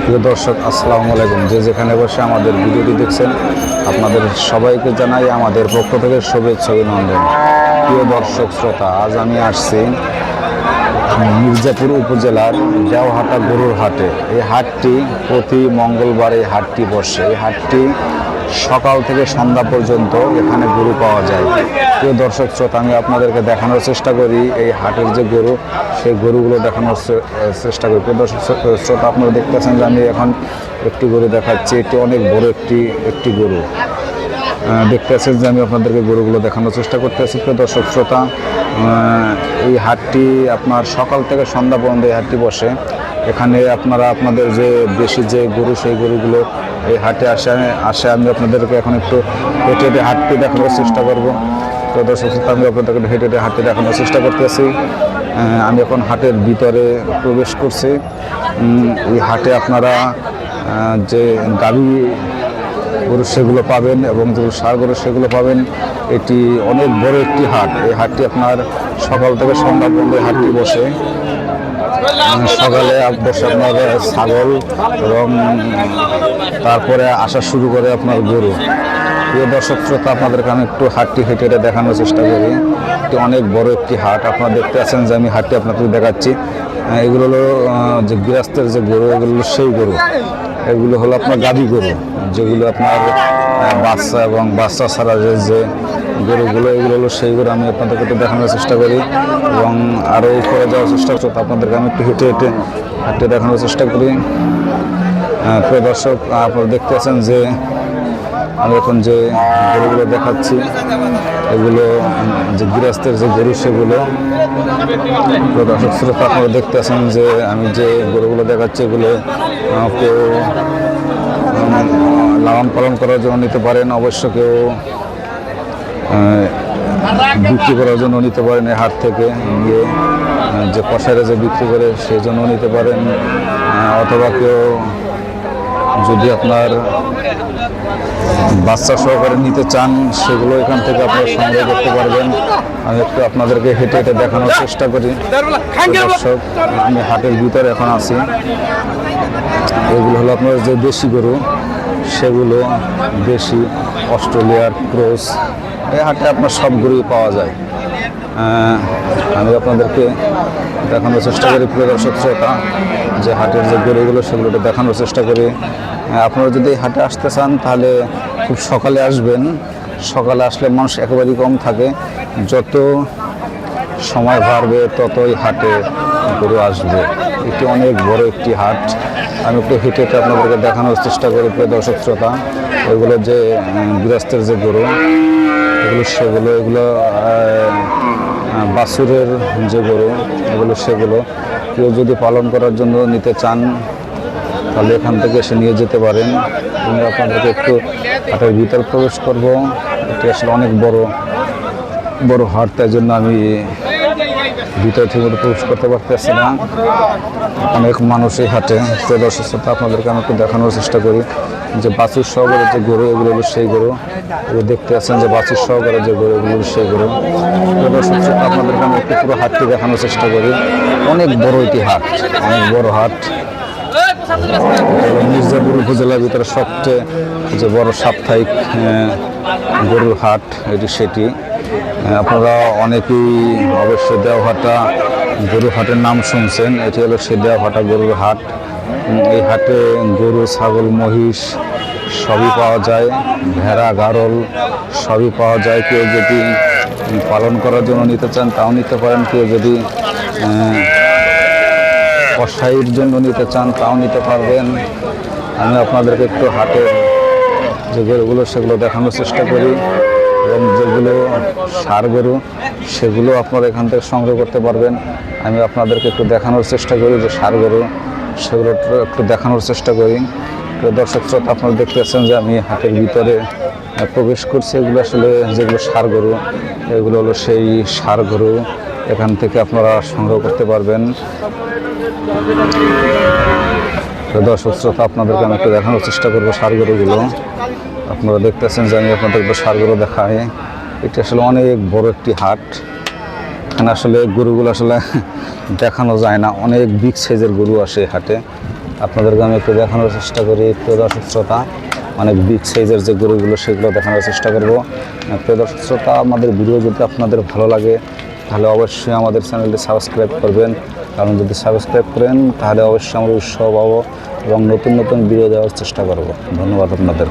প্রিয় দর্শক, আসসালামু আলাইকুম। যে যেখানে বসে আমাদের ভিডিওটি দেখছেন, আপনাদের সবাইকে জানাই আমাদের পক্ষ থেকে শুভেচ্ছা অভিনন্দন। প্রিয় দর্শক শ্রোতা, আজ আমি আসছি মির্জাপুর উপজেলার দেওহাটা গরুর হাটে। এই হাটটি প্রতি মঙ্গলবার এই হাটটি বসে। এই হাটটি সকাল থেকে সন্ধ্যা পর্যন্ত এখানে গরু পাওয়া যায়। প্রিয় দর্শক শ্রোতা, আমি আপনাদেরকে দেখানোর চেষ্টা করি এই হাটের যে গরু, সেই গরুগুলো দেখানোর চেষ্টা করি। প্রিয় দর্শক শ্রোতা, আপনারা দেখতেছেন যে আমি এখন একটি গরু দেখাচ্ছি। এটি অনেক বড় একটি গরু। দেখতে আছেন যে আমি আপনাদেরকে গরুগুলো দেখানোর চেষ্টা করতেছি। প্রিয় দর্শক শ্রোতা, এই হাটটি আপনার সকাল থেকে সন্ধ্যা পর্যন্ত এই হাটটি বসে। এখানে আপনারা আপনাদের যে দেশি যে গরু, সেই গরুগুলো এই হাটে আসে আমি আপনাদেরকে এখন একটু হেঁটে হেঁটে হাটটি দেখানোর চেষ্টা করব। প্রিয় দর্শক শ্রোতা, আমি আপনাদেরকে হেঁটে হেঁটে হাটটি দেখানোর চেষ্টা করতেছি। আমি এখন হাটের ভিতরে প্রবেশ করছি। এই হাটে আপনারা যে গাভী গরু সেগুলো পাবেন এবং যেগুলো ষাঁড় গরু সেগুলো পাবেন। এটি অনেক বড় একটি হাট। এই হাটটি আপনার সকাল থেকে সন্ধ্যা পর্যন্ত এই হাটটি বসে। সকালে বসে আপনার ছাগল এবং তারপরে আসা শুরু করে আপনার গরু। প্রিয় দর্শক শ্রোতা, আপনাদেরকে আমি একটু হাটটি হেঁটে হেঁটে দেখানোর চেষ্টা করি। এটি অনেক বড় একটি হাট। আপনারা দেখতে আছেন যে আমি হাটটি আপনাকে দেখাচ্ছি। এগুলো হলো যে গৃহস্থের যে গরু, এগুলো হলো সেই গরু। এগুলো হলো আপনার গাভী গরু, যেগুলো আপনার বাচ্চা এবং বাচ্চা ছাড়া যে গরুগুলো, এগুলো হলো সেই গরু। আমি আপনাদেরকে একটু দেখানোর চেষ্টা করি এবং আরও উপরে যাওয়ার চেষ্টা করছি। আপনাদেরকে আমি একটু হেঁটে হেঁটে হাঁটতে দেখানোর চেষ্টা করি। প্রিয় দর্শক, আপনারা দেখতে আছেন যে আমি এখন যে গরুগুলো দেখাচ্ছি, এগুলো যে গৃহস্থের যে গরু সেগুলো। প্রিয় দর্শক শ্রোতা, আপনারা দেখতে আছেন যে আমি যে গরুগুলো দেখাচ্ছি, এগুলো কেউ লালন পালন করার জন্য নিতে পারেন, অবশ্য কেউ বিক্রি করার জন্য নিতে পারেন। এই হাট থেকে নিয়ে যে কষাইরা যে বিক্রি করে সেই জন্য নিতে পারেন, অথবা কেউ যদি আপনার বাচ্চা সহকারে নিতে চান, সেগুলো এখান থেকে আপনারা সংগ্রহ করতে পারবেন। আমি একটু আপনাদেরকে হেঁটে হেঁটে দেখানোর চেষ্টা করি। দর্শক, আমি হাটের ভিতরে এখন আছি। এগুলো হলো আপনার যে দেশি গরু, সেগুলো দেশি অস্ট্রেলিয়ার ক্রস। এই হাটে আপনার সব গরুই পাওয়া যায়। আমি আপনাদেরকে দেখানোর চেষ্টা করি। প্রিয় দর্শক শ্রোতা, যে হাটের যে গরুগুলো সেগুলো দেখানোর চেষ্টা করি। আপনারা যদি হাটে আসতে চান তাহলে খুব সকালে আসবেন। সকালে আসলে মানুষ একেবারেই কম থাকে। যত সময় বাড়বে ততই হাটে গরু আসবে। এটি অনেক বড় একটি হাট। আমি একটু হেঁটে হেঁটে আপনাদেরকে দেখানোর চেষ্টা করি। প্রিয় দর্শক শ্রোতা, এগুলো যে গৃহস্থের যে গরু, এগুলো বাছুরের যে গরু, এগুলো সেগুলো কেউ যদি পালন করার জন্য নিতে চান তাহলে এখান থেকে এসে নিয়ে যেতে পারেন। আমি আপনাদেরকে একটু হাটের ভিতর প্রবেশ করব। এটি আসলে অনেক বড় হাট, তাই জন্য আমি ভিতর থেকে প্রবেশ করতে পারতেছি না। অনেক মানুষ এই হাটে। দর্শক শ্রোতা, আপনাদেরকে আমি একটু দেখানোর চেষ্টা করি যে বাছুর সহকারে যে গরু, এগুলো হলো সেই গরু। এগুলো দেখতে আছেন যে বাছুর সহকারে যে গরু, এগুলো হলো সেই গরু। দর্শক শ্রোতা, আপনাদেরকে আমি একটু পুরো হাটটি দেখানোর চেষ্টা করি। অনেক বড় এটি হাট, অনেক বড় হাট। মির্জাপুর উপজেলার ভিতরে সবচেয়ে যে বড় সাপ্তাহিক গরুর হাট এটি সেটি। আপনারা অনেকেই অবশ্যই দেওহাটা গরুর হাটের নাম শুনছেন। এটি হলো সেই দেওহাটা গরুর হাট। এই হাটে গরু, ছাগল, মহিষ সবই পাওয়া যায়। ভেড়া, গারল সবই পাওয়া যায়। কেউ যদি পালন করার জন্য নিতে চান তাও নিতে পারেন। কেউ যদি কষাইয়ের জন্য নিতে চান তাও নিতে পারবেন। আমি আপনাদেরকে একটু হাটের যে গরুগুলো সেগুলো দেখানোর চেষ্টা করি এবং যেগুলো ষাঁড় গরু সেগুলো আপনারা এখান থেকে সংগ্রহ করতে পারবেন। আমি আপনাদেরকে একটু দেখানোর চেষ্টা করি যে ষাঁড় গরু সেগুলো একটু দেখানোর চেষ্টা করি। দর্শক শ্রোতা, আপনারা দেখতে পাচ্ছেন যে আমি হাটের ভিতরে প্রবেশ করছি। এগুলো আসলে যেগুলো ষাঁড় গরু, এগুলো হলো সেই ষাঁড় গরু। এখান থেকে আপনারা সংগ্রহ করতে পারবেন। দর্শক শ্রোতা, আপনাদেরকে আমি একটু দেখানোর চেষ্টা করবো ষাঁড় গরুগুলো। আপনারা দেখতেছেন যে আমি আপনাদেরকে ষাঁড় গরু দেখাই। এটি আসলে অনেক বড় একটি হাট। এখানে আসলে গরুগুলো আসলে দেখানো যায় না, অনেক বিগ সাইজের গরু আসে হাটে। আপনাদেরকে আমি একটু দেখানোর চেষ্টা করি। প্রিয় দর্শক শ্রোতা, অনেক বিগ সাইজের যে গরুগুলো সেগুলো দেখানোর চেষ্টা করব। প্রিয় দর্শক শ্রোতা, আমাদের ভিডিও যদি আপনাদের ভালো লাগে তাহলে অবশ্যই আমাদের চ্যানেলটি সাবস্ক্রাইব করবেন, কারণ যদি সাবস্ক্রাইব করেন তাহলে অবশ্যই আমরা উৎসাহ পাবো এবং নতুন নতুন ভিডিও দেওয়ার চেষ্টা করব। ধন্যবাদ আপনাদের।